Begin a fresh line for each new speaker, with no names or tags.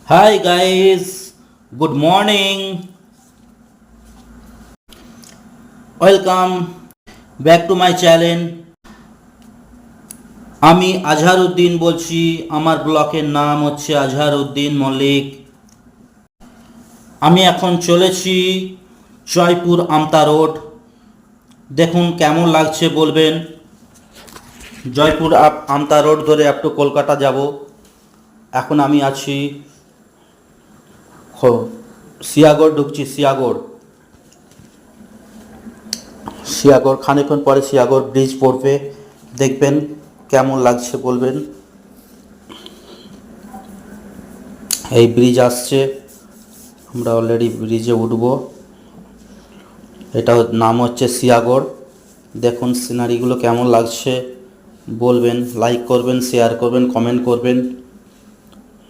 Hi guys, good morning. Welcome back to my channel. আমি আজহারউদ্দিন বলছি। আমার ব্লকের নাম হচ্ছে আজহারউদ্দিন মল্লিক। আমি এখন চলেছি জয়পুর আমতা রোড। দেখুন কেমন লাগছে বলবেন। জয়পুর আমতা রোড ধরে আপ টু কলকাতা যাব। এখন আমি আছি সিয়াগড়, ঢুকছি সিয়াগড় খানিকক্ষণ পরে সিয়াগড় ব্রিজ পড়বে, দেখবেন কেমন লাগছে বলবেন। এই ব্রিজ আসছে, আমরা অলরেডি ব্রিজে উঠব। এটা নাম হচ্ছে সিয়াগড়। দেখুন সিনারিগুলো কেমন লাগছে বলবেন, লাইক করবেন, শেয়ার করবেন, কমেন্ট করবেন।